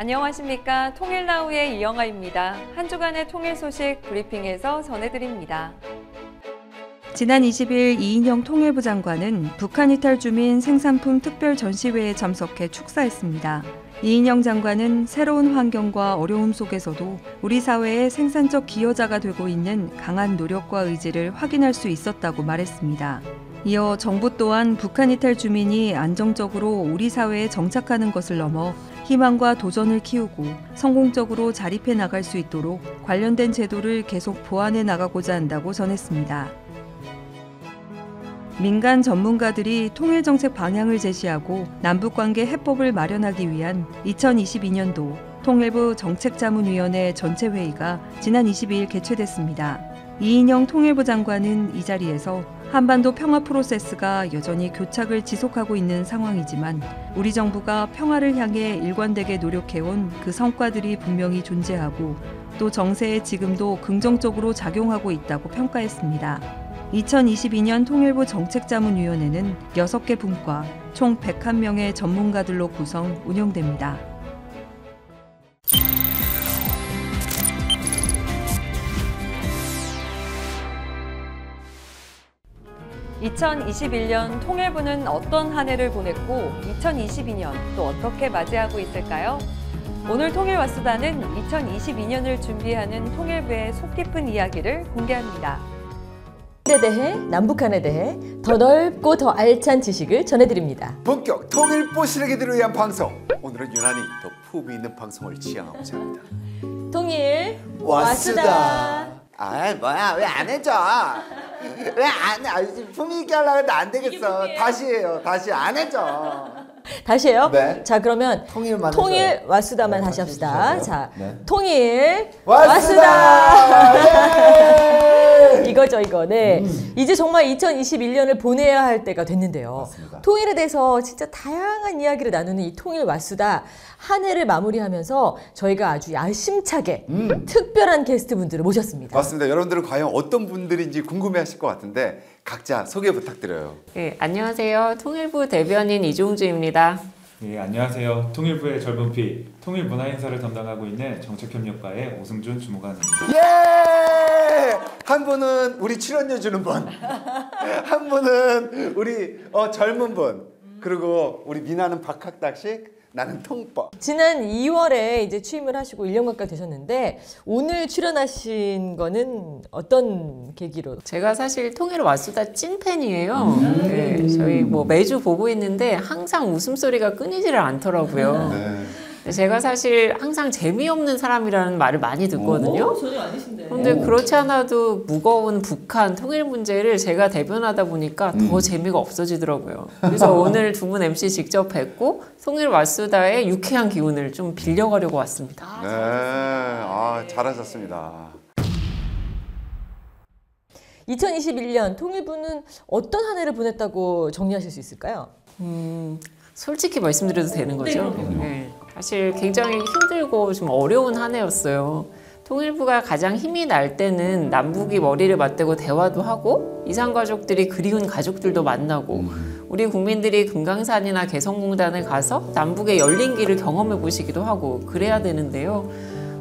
안녕하십니까. 통일나우의 이영아입니다. 한 주간의 통일 소식 브리핑에서 전해드립니다. 지난 20일 이인영 통일부 장관은 북한 이탈 주민 생산품 특별 전시회에 참석해 축사했습니다. 이인영 장관은 새로운 환경과 어려움 속에서도 우리 사회의 생산적 기여자가 되고 있는 강한 노력과 의지를 확인할 수 있었다고 말했습니다. 이어 정부 또한 북한 이탈 주민이 안정적으로 우리 사회에 정착하는 것을 넘어 희망과 도전을 키우고 성공적으로 자립해 나갈 수 있도록 관련된 제도를 계속 보완해 나가고자 한다고 전했습니다. 민간 전문가들이 통일정책 방향을 제시하고 남북관계 해법을 마련하기 위한 2022년도 통일부 정책자문위원회 전체 회의가 지난 22일 개최됐습니다. 이인영 통일부 장관은 이 자리에서 한반도 평화 프로세스가 여전히 교착을 지속하고 있는 상황이지만 우리 정부가 평화를 향해 일관되게 노력해온 그 성과들이 분명히 존재하고 또 정세에 지금도 긍정적으로 작용하고 있다고 평가했습니다. 2022년 통일부 정책자문위원회는 6개 분과 총 101명의 전문가들로 구성 운영됩니다. (2021년) 통일부는 어떤 한 해를 보냈고 2022년 또 어떻게 맞이하고 있을까요? 오늘 통일와수다는 2022년을 준비하는 통일부의 속 깊은 이야기를 공개합니다. 에 대해, 남북한에 대해 더 넓고 더 알찬 지식을 전해드립니다. 본격 통일부 실기들을 위한 방송. 오늘은 유난히 더 품위 있는 방송을 지향하고자 합니다. 통일 와수다. 아 뭐야, 왜 안 해줘? 왜 안 해? 품위 있게 하려고 해도 안 되겠어. 다시 해요. 다시 안 해줘. 다시 해요? 네. 자, 그러면 통일 와수다만 네, 다시 합시다. 해주세요. 자, 네. 통일 와수다. 이거죠, 이거. 네. 이제 정말 2021년을 보내야 할 때가 됐는데요. 맞습니다. 통일에 대해서 진짜 다양한 이야기를 나누는 이 통일 와수다 한 해를 마무리하면서 저희가 아주 야심차게 특별한 게스트분들을 모셨습니다. 맞습니다. 여러분들은 과연 어떤 분들인지 궁금해하실 것 같은데 각자 소개 부탁드려요. 네, 안녕하세요. 통일부 대변인 이종주입니다. 네, 안녕하세요. 통일부의 젊은 피, 통일 문화 인사를 담당하고 있는 정책협력과의 오승준 주무관입니다. 예! 한 분은 우리 출연료 주는 분, 한 분은 우리 젊은 분, 그리고 우리 미나는 박학닥식, 나는 통법. 지난 2월에 이제 취임을 하시고 1년 가까이 되셨는데 오늘 출연하신 거는 어떤 계기로? 제가 사실 통일 와수다 찐팬이에요. 네, 저희 뭐 매주 보고 있는데 항상 웃음소리가 끊이지를 않더라고요. 네. 제가 사실 항상 재미없는 사람이라는 말을 많이 듣거든요. 전혀 아니신데. 그런데 그렇지 않아도 무거운 북한 통일 문제를 제가 대변하다 보니까 더 재미가 없어지더라고요. 그래서 오늘 두 분 MC 직접 뵙고 통일 와수다의 유쾌한 기운을 좀 빌려가려고 왔습니다. 네, 잘하셨습니다. 2021년 통일부는 어떤 한 해를 보냈다고 정리하실 수 있을까요? 솔직히 말씀드려도 되는 거죠? 네. 사실 굉장히 힘들고 좀 어려운 한 해였어요. 통일부가 가장 힘이 날 때는 남북이 머리를 맞대고 대화도 하고 이산가족들이 그리운 가족들도 만나고 우리 국민들이 금강산이나 개성공단을 가서 남북의 열린 길을 경험해 보시기도 하고 그래야 되는데요.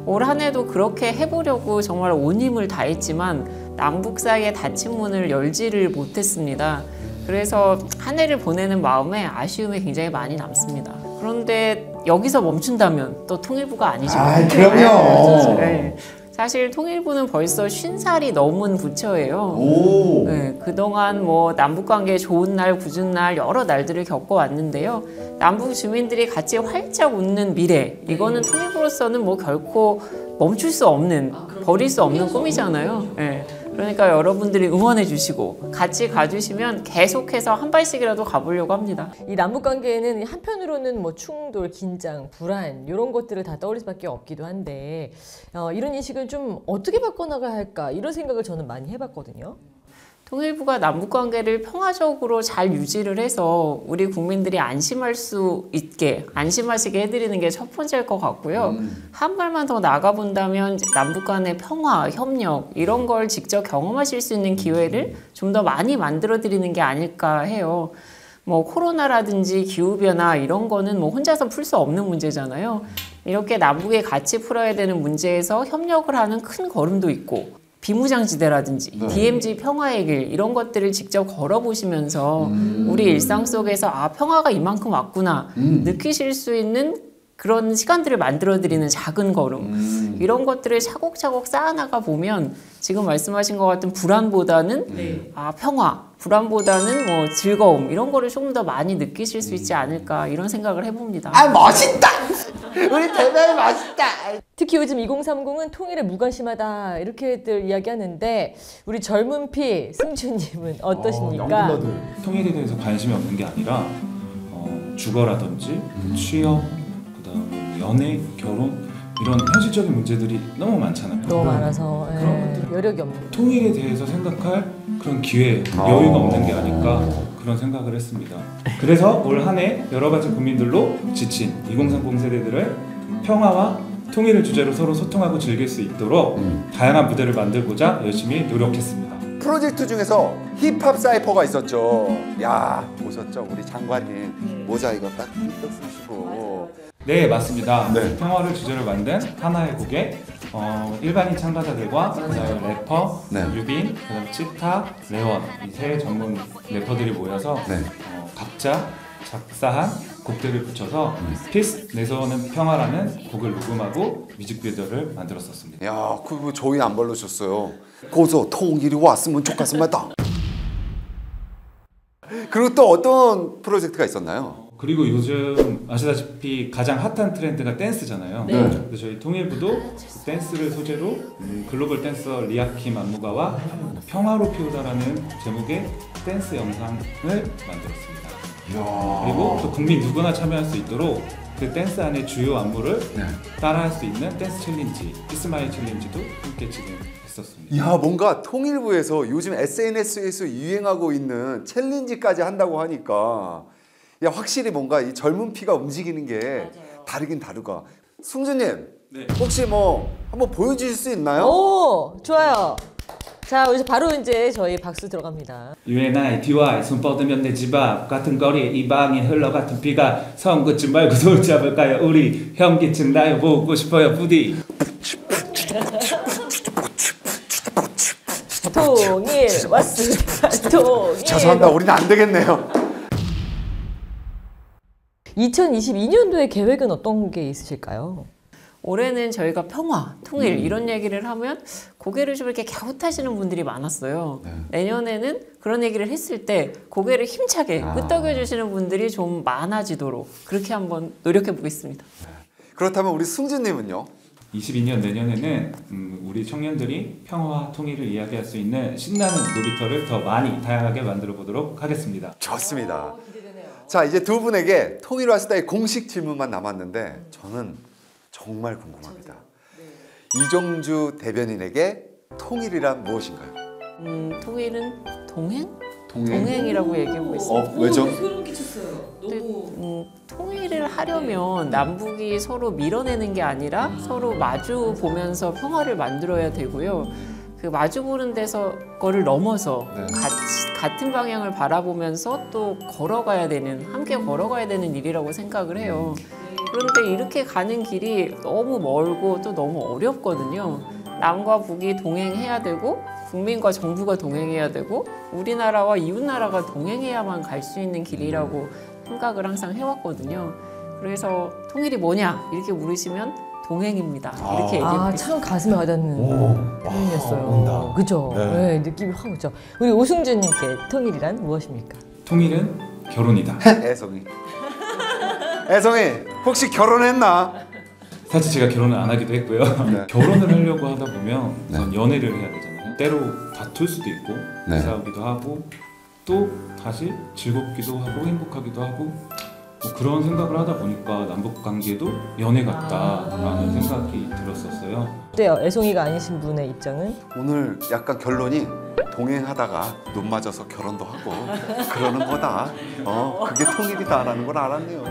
올 한 해도 그렇게 해보려고 정말 온 힘을 다했지만 남북 사이의 닫힌 문을 열지를 못했습니다. 그래서 한 해를 보내는 마음에 아쉬움이 굉장히 많이 남습니다. 그런데 여기서 멈춘다면 또 통일부가 아니죠. 그럼요. 네. 사실 통일부는 벌써 50살이 넘은 부처예요. 네, 그동안 뭐 남북관계 좋은 날, 굳은 날 여러 날들을 겪어왔는데요. 남북 주민들이 같이 활짝 웃는 미래, 이거는 통일부로서는 뭐 결코 멈출 수 없는, 버릴 수 없는 꿈이잖아요. 네. 그러니까 여러분들이 응원해 주시고 같이 가주시면 계속해서 한 발씩이라도 가보려고 합니다. 이 남북 관계에는 한편으로는 뭐 충돌, 긴장, 불안 이런 것들을 다 떠올릴 수밖에 없기도 한데 이런 인식을 좀 어떻게 바꿔나가야 할까 이런 생각을 저는 많이 해봤거든요. 통일부가 남북관계를 평화적으로 잘 유지를 해서 우리 국민들이 안심할 수 있게 안심하시게 해드리는 게 첫 번째일 것 같고요. 한 발만 더 나가본다면 남북 간의 평화, 협력 이런 걸 직접 경험하실 수 있는 기회를 좀 더 많이 만들어드리는 게 아닐까 해요. 뭐 코로나라든지 기후변화 이런 거는 뭐 혼자서 풀 수 없는 문제잖아요. 이렇게 남북이 같이 풀어야 되는 문제에서 협력을 하는 큰 걸음도 있고 비무장지대라든지 DMZ 평화의 길 이런 것들을 직접 걸어보시면서 우리 일상 속에서 아 평화가 이만큼 왔구나 느끼실 수 있는 그런 시간들을 만들어드리는 작은 걸음 이런 것들을 차곡차곡 쌓아나가 보면 지금 말씀하신 것 같은 불안보다는 아 평화, 불안보다는 뭐 즐거움 이런 거를 조금 더 많이 느끼실 수 있지 않을까 이런 생각을 해봅니다. 아 멋있다. 우리 대단히 멋있다. 특히 요즘 2030은 통일에 무관심하다 이렇게들 이야기하는데 우리 젊은 피 승준님은 어떠십니까? 통일에 대해서 관심이 없는 게 아니라 주거라든지 취업, 그다음에 연애, 결혼 이런 현실적인 문제들이 너무 많잖아요. 너무 많아서 그런 것들. 여력이 없는. 통일에 대해서 생각할 그런 기회, 여유가 없는 게 아닐까 그런 생각을 했습니다. 그래서 올 한 해 여러 가지 고민들로 지친 2030 세대들을 평화와 통일을 주제로 서로 소통하고 즐길 수 있도록 다양한 무대를 만들고자 열심히 노력했습니다. 프로젝트 중에서 힙합 사이퍼가 있었죠. 야 보셨죠? 우리 장관님 모자 이거 딱 삐뚤 쓰시고. 네, 맞습니다. 네. 평화를 주제로 만든 하나의 곡에 일반인 참가자들과 그다음에 래퍼, 네. 유빈, 그다음에 치타, 레원 이 세 전문 래퍼들이 모여서 네. 각자 작사한 곡들을 붙여서 피스 내서는 평화라는 곡을 녹음하고 뮤직비디오를 만들었었습니다. 야 그거 저희 안 불러주셨어요. 고소 통일이 왔으면 좋겠습니다. 그리고 또 어떤 프로젝트가 있었나요? 그리고 요즘 아시다시피 가장 핫한 트렌드가 댄스잖아요. 네. 그래서 저희 통일부도 그 댄스를 소재로 글로벌 댄서 리아킴 안무가와 평화로 피우다라는 제목의 댄스 영상을 만들었습니다. 그리고 또 국민 누구나 참여할 수 있도록 그 댄스 안에 주요 안무를 따라할 수 있는 댄스 챌린지, 피스마일 챌린지도 함께 진행했었습니다. 야 뭔가 통일부에서 요즘 SNS에서 유행하고 있는 챌린지까지 한다고 하니까 야 확실히 뭔가 이 젊은 피가 움직이는 게 다르긴 다르가. 승준님 네. 혹시 뭐 한번 보여주실 수 있나요? 오 좋아요. 자 이제 바로 이제 저희 박수 들어갑니다. UNITY 손 뻗으면 내 집 앞 같은 거리에 이 방에 흘러같은 비가 성 긋지 말고 손 잡을까요 우리 현기증 나요 보고 싶어요 부디. 통일 왔습니다. 통일. 죄송합니다. 우리는 안 되겠네요. 2022년도의 계획은 어떤 게 있으실까요? 올해는 저희가 평화, 통일 이런 얘기를 하면 고개를 좀 이렇게 갸웃하시는 분들이 많았어요. 내년에는 그런 얘기를 했을 때 고개를 힘차게 끄덕여 주시는 분들이 좀 많아지도록 그렇게 한번 노력해 보겠습니다. 그렇다면 우리 승준님은요? 22년 내년에는 우리 청년들이 평화와 통일을 이야기할 수 있는 신나는 놀이터를 더 많이 다양하게 만들어 보도록 하겠습니다. 좋습니다. 자 이제 두 분에게 통일와스다의 공식 질문만 남았는데 저는 정말 궁금합니다. 이정주 대변인에게 통일이란 무엇인가요? 통일은 동행? 동행이라고 얘기하고 있습니다. 왜죠? 통일을 하려면 남북이 서로 밀어내는 게 아니라 서로 마주 보면서 평화를 만들어야 되고요. 그 마주 보는 데서 거를 넘어서 같은 방향을 바라보면서 또 걸어가야 되는, 함께 걸어가야 되는 일이라고 생각을 해요. 그런데 이렇게 가는 길이 너무 멀고 또 너무 어렵거든요. 남과 북이 동행해야 되고 국민과 정부가 동행해야 되고 우리나라와 이웃나라가 동행해야만 갈 수 있는 길이라고 생각을 항상 해왔거든요. 그래서 통일이 뭐냐 이렇게 물으시면 동행입니다. 이렇게 얘기해요. 참 가슴에 와닿는 표현이었어요. 그죠? 네, 느낌이 확 오죠. 우리 오승준님께 통일이란 무엇입니까? 통일은 결혼이다. 애송이. 애송이 혹시 결혼했나? 사실 제가 결혼을 안 하기도 했고요. 결혼을 하려고 하다 보면 우선 연애를 해야 되잖아요. 때로 다툴 수도 있고 싸우기도 하고 또 다시 즐겁기도 하고 행복하기도 하고 뭐 그런 생각을 하다 보니까 남북관계도 연애 같다라는 생각이 들었었어요. 어때요? 애송이가 아니신 분의 입장은? 오늘 약간 결론이 동행하다가 눈 맞아서 결혼도 하고 그러는 거다. 그게 통일이다라는 걸 알았네요.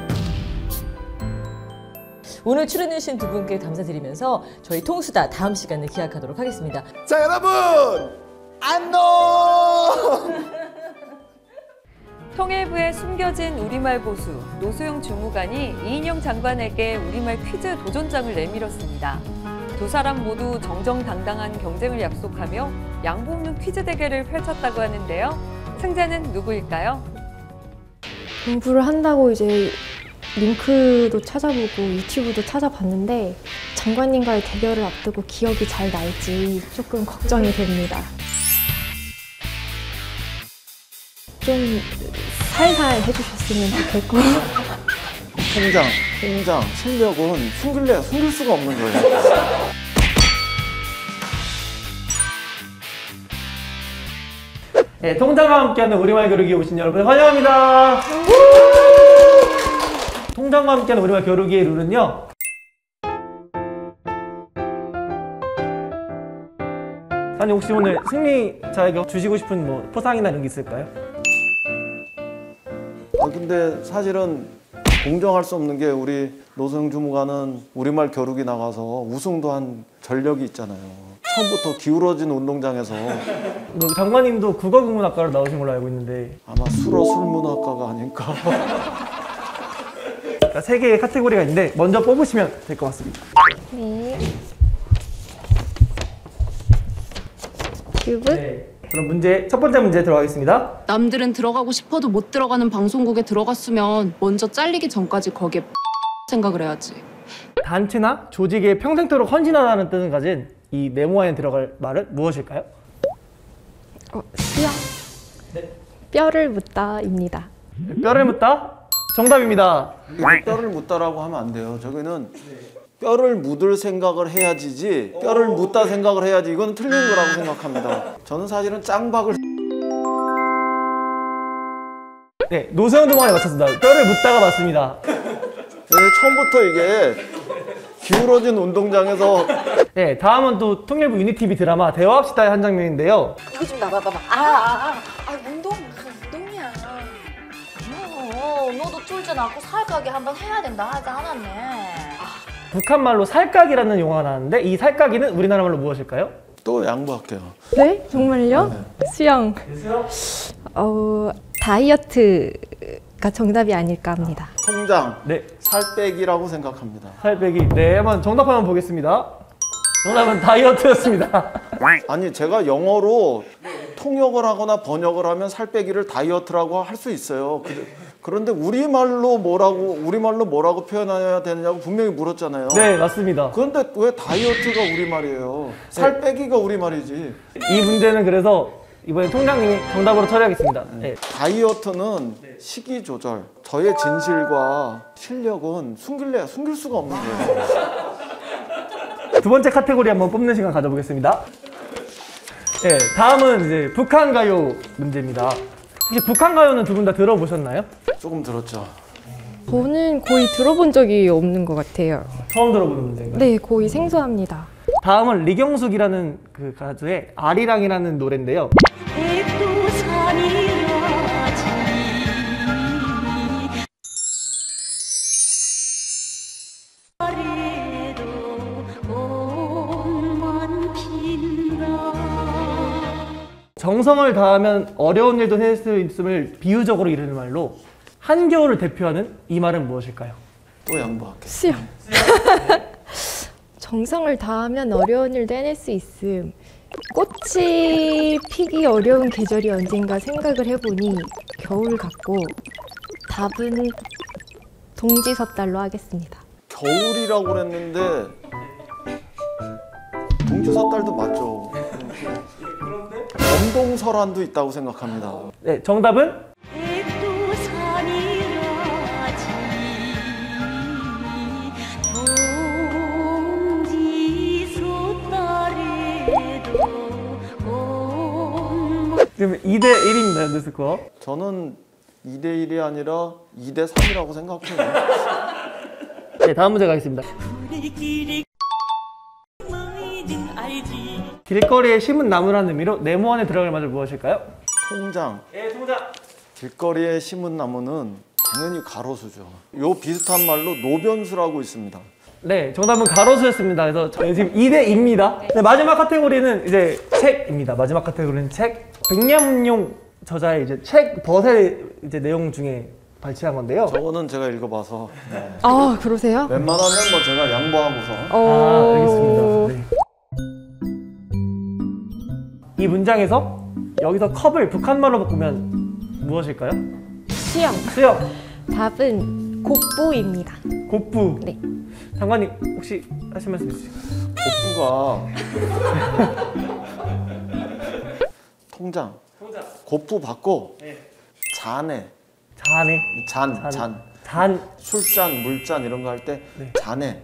오늘 출연해주신 두 분께 감사드리면서 저희 통수다 다음 시간에 기약하도록 하겠습니다. 자 여러분 안녕. 통일부에 숨겨진 우리말 고수 노소영 주무관이 이인영 장관에게 우리말 퀴즈 도전장을 내밀었습니다. 두 사람 모두 정정당당한 경쟁을 약속하며 양보 없는 퀴즈 대결을 펼쳤다고 하는데요. 승자는 누구일까요? 공부를 한다고 이제 링크도 찾아보고 유튜브도 찾아봤는데 장관님과의 대결을 앞두고 기억이 잘 날지 조금 걱정이 됩니다. 좀 살살 해주셨으면 좋겠고요. 통장, 실력은 숨길 수가 없는 거예요. 네, 통장과 함께하는 우리말 겨루기에 오신 여러분 환영합니다. 통장과 함께하는 우리말 겨루기의 룰은요. 아니 혹시 오늘 승리자에게 주시고 싶은 뭐 포상이나 이런 게 있을까요? 근데 사실은 공정할 수 없는 게 우리 노소영 주무관은 우리말 겨루기 나가서 우승도 한 전력이 있잖아요. 처음부터 기울어진 운동장에서 장관님도 국어국문학과로 나오신 걸로 알고 있는데 아마 술문학과가 아닐까. 그러니까 3개의 카테고리가 있는데 먼저 뽑으시면 될 것 같습니다. 네. 큐브? 네. 그럼 첫 번째 문제 들어가겠습니다. 남들은 들어가고 싶어도 못 들어가는 방송국에 들어갔으면 먼저 잘리기 전까지 거기에 생각을 해야지. 단체나 조직에 평생토록 헌신하다는 뜻을 가진 이 네모안에 들어갈 말은 무엇일까요? 수영. 네. 뼈를 묻다입니다. 뼈를 묻다? 정답입니다. 뼈를 묻다라고 하면 안 돼요. 저기는 뼈를 묻을 생각을 해야지지 뼈를 묻다 생각을 해야지 이건 틀린 거라고 생각합니다. 저는 사실은 짱박을 네, 노소영 주무관에 맞췄습니다. 뼈를 묻다가 맞습니다. 처음부터 이게 기울어진 운동장에서 네, 다음은 또 통일부 유니티비 드라마 대화합시다의 한 장면인데요. 이거 좀 나봐봐봐. 운동이야. 너도 쫄지 않고 살가게 한번 해야 된다 하지 않았네. 북한말로 살까기라는 용어가 나왔는데 이 살까기는 우리나라 말로 무엇일까요? 또 양보할게요. 네? 정말요? 수영. 다이어트가 정답이 아닐까 합니다. 통장. 네. 살 빼기라고 생각합니다. 살 빼기. 네, 한번 정답 한번 보겠습니다. 정답은 다이어트였습니다. 아니 제가 영어로 통역을 하거나 번역을 하면 살 빼기를 다이어트라고 할 수 있어요. 그런데 우리말로 뭐라고 표현해야 되느냐고 분명히 물었잖아요. 네, 맞습니다. 그런데 왜 다이어트가 우리말이에요? 살 빼기가 우리말이지. 이 문제는 그래서 이번에 통장님이 정답으로 처리하겠습니다. 네. 다이어트는 식이 조절. 저의 진실과 실력은 숨길 수가 없는 거예요. 두 번째 카테고리 한번 뽑는 시간 가져보겠습니다. 네, 다음은 이제 북한 가요 문제입니다. 혹시 북한 가요는 두 분 다 들어보셨나요? 조금 들었죠. 저는 거의 들어본 적이 없는 것 같아요. 처음 들어보는 문제인가요? 네, 거의 생소합니다. 다음은 리경숙이라는 그 가수의 아리랑이라는 노래인데요. 정성을 다하면 어려운 일도 해낼 수 있음을 비유적으로 이르는 말로 한겨울을 대표하는 이 말은 무엇일까요? 또 양보할게요. 수영. 정성을 다하면 어려운 일도 해낼 수 있음. 꽃이 피기 어려운 계절이 언젠가 생각을 해보니 겨울 같고 답은 동지섣달로 하겠습니다. 겨울이라고 그랬는데 동지섣달도 맞죠. 엄동설한도 있다고 생각합니다. 네, 정답은? 지금 2대1입니다, 현재스코어. 저는 2대1이 아니라 2대3이라고 생각해요. 네, 다음 문제 가겠습니다. 길거리에 심은 나무라는 의미로 네모안에 들어갈 말은 무엇일까요? 통장. 예, 통장. 길거리에 심은 나무는 당연히 가로수죠. 요 비슷한 말로 노변수라고 있습니다. 네, 정답은 가로수였습니다. 그래서 저희 지금 2대2입니다. 네, 마지막 카테고리는 이제 책입니다. 마지막 카테고리는 책. 백년용 저자의 이제 책 벗의 이제 내용 중에 발췌한 건데요. 저거는 제가 읽어봐서 네. 아, 그러세요? 웬만하면 뭐 제가 양보하고서 알겠습니다. 네. 이 문장에서 여기서 컵을 북한말로 바꾸면 무엇일까요? 수영. 수영. 답은 곱부입니다. 곱부. 네. 장관님 혹시 하실 말씀 있으실까요? 곱부가 통장. 곱부 받고 잔에. 잔. 술잔, 물잔 이런 거 할 때 잔에.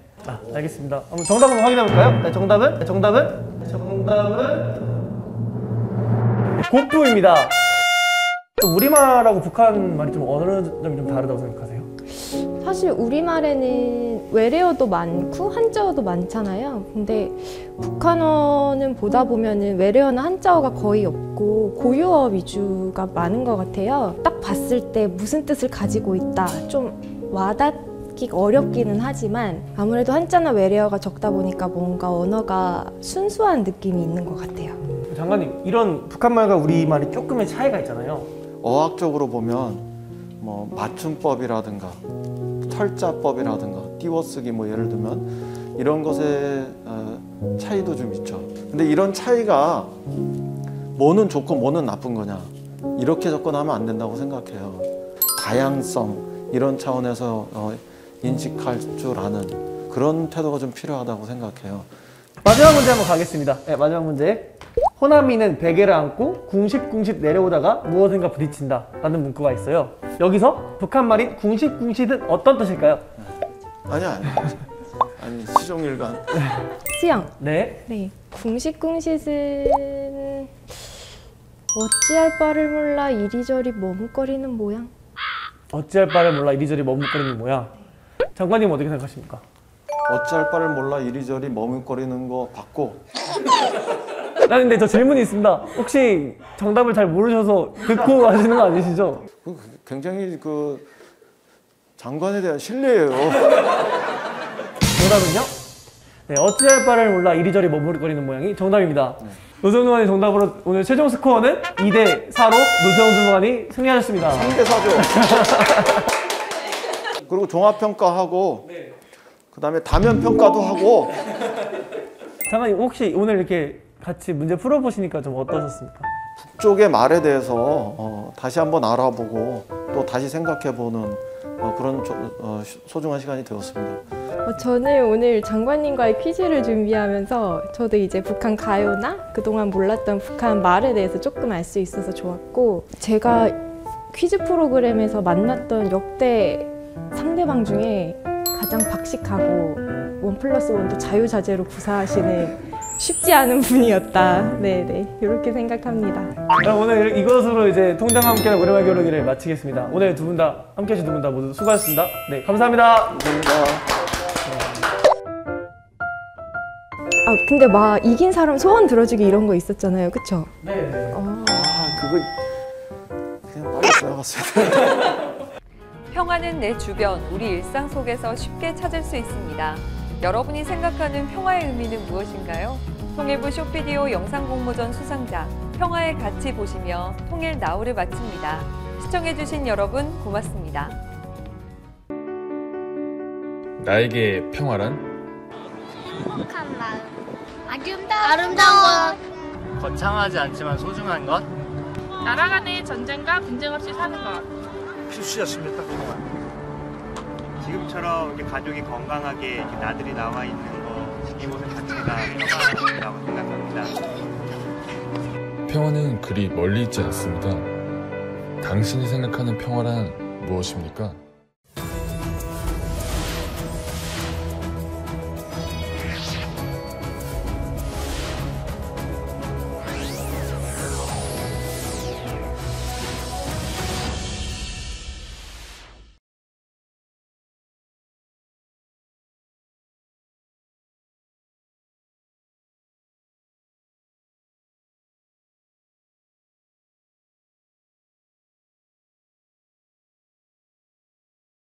알겠습니다. 한번 정답 한번 확인해 볼까요? 네, 정답은 곱부입니다. 우리말하고 북한 말이 좀 어느 점이 좀 다르다고 생각하세요? 사실 우리말에는 외래어도 많고 한자어도 많잖아요. 근데 북한어는 보다 보면은 외래어나 한자어가 거의 없고 고유어 위주가 많은 것 같아요. 딱 봤을 때 무슨 뜻을 가지고 있다. 좀 와닿기 어렵기는 하지만 아무래도 한자나 외래어가 적다 보니까 뭔가 언어가 순수한 느낌이 있는 것 같아요. 장관님, 이런 북한말과 우리말이 조금의 차이가 있잖아요. 어학적으로 보면 뭐 맞춤법이라든가 철자법이라든가 띄워쓰기 뭐 예를 들면 이런 것의 차이도 좀 있죠. 근데 이런 차이가 뭐는 좋고 뭐는 나쁜 거냐 이렇게 접근하면 안 된다고 생각해요. 다양성 이런 차원에서 인식할 줄 아는 그런 태도가 좀 필요하다고 생각해요. 마지막 문제 한번 가겠습니다. 네, 마지막 문제. 호남이는 베개를 안고 궁십궁십 내려오다가 무엇인가 부딪힌다 라는 문구가 있어요. 여기서 북한말인 궁십궁십은 어떤 뜻일까요? 아니 시종일관. 수영. 네. 네. 궁시궁시은 어찌할 바를 몰라 이리저리 머뭇거리는 모양. 어찌할 바를 몰라 이리저리 머뭇거리는 모양. 장관님 어떻게 생각하십니까? 어찌할 바를 몰라 이리저리 머뭇거리는 거 받고. 근데 저 질문이 있습니다. 혹시 정답을 잘 모르셔서 듣고 하시는 거 아니시죠? 굉장히 그 장관에 대한 신뢰예요. 정답은요? 네, 어찌할 바를 몰라 이리저리 머뭇거리는 모양이 정답입니다. 노세훈 주무관의 정답으로 오늘 최종 스코어는 2대4로 노세훈 주무관이 승리하셨습니다. 3대4죠. 그리고 종합평가하고 그 다음에 다면평가도 하고. 장관님 혹시 오늘 이렇게 같이 문제 풀어보시니까 좀 어떠셨습니까? 북쪽의 말에 대해서 다시 한번 알아보고 또 다시 생각해보는 그런 소중한 시간이 되었습니다. 저는 오늘 장관님과의 퀴즈를 준비하면서 저도 이제 북한 가요나 그동안 몰랐던 북한 말에 대해서 조금 알 수 있어서 좋았고, 제가 퀴즈 프로그램에서 만났던 역대 상대방 중에 가장 박식하고 1+1도 자유자재로 구사하시는 쉽지 않은 분이었다. 네네, 이렇게 생각합니다. 오늘 이것으로 이제 통장과 함께하는 오랜만에 겨루기를 마치겠습니다. 오늘 두 분 다 함께해주신 두 분 다 모두 수고하셨습니다. 네, 감사합니다. 감사합니다. 근데 막 이긴 사람 소원 들어주기 이런 거 있었잖아요, 그쵸? 네. 그거 그냥 빨리 지나갔어요. 평화는 내 주변, 우리 일상 속에서 쉽게 찾을 수 있습니다. 여러분이 생각하는 평화의 의미는 무엇인가요? 통일부 쇼피디오 영상공모전 수상자 평화의 가치 보시며 통일 나우를 마칩니다. 시청해주신 여러분 고맙습니다. 나에게 평화란? 행복한 마음, 아름다운 것, 거창하지 않지만 소중한 것, 나라 간의 전쟁과 분쟁 없이 사는 것. 필수였습니다. 평화. 지금처럼 이렇게 가족이 건강하게 이렇게 나들이 나와 있는 거, 이곳의 자체가 평화라고 생각합니다. 평화는 그리 멀리 있지 않습니다. 당신이 생각하는 평화란 무엇입니까?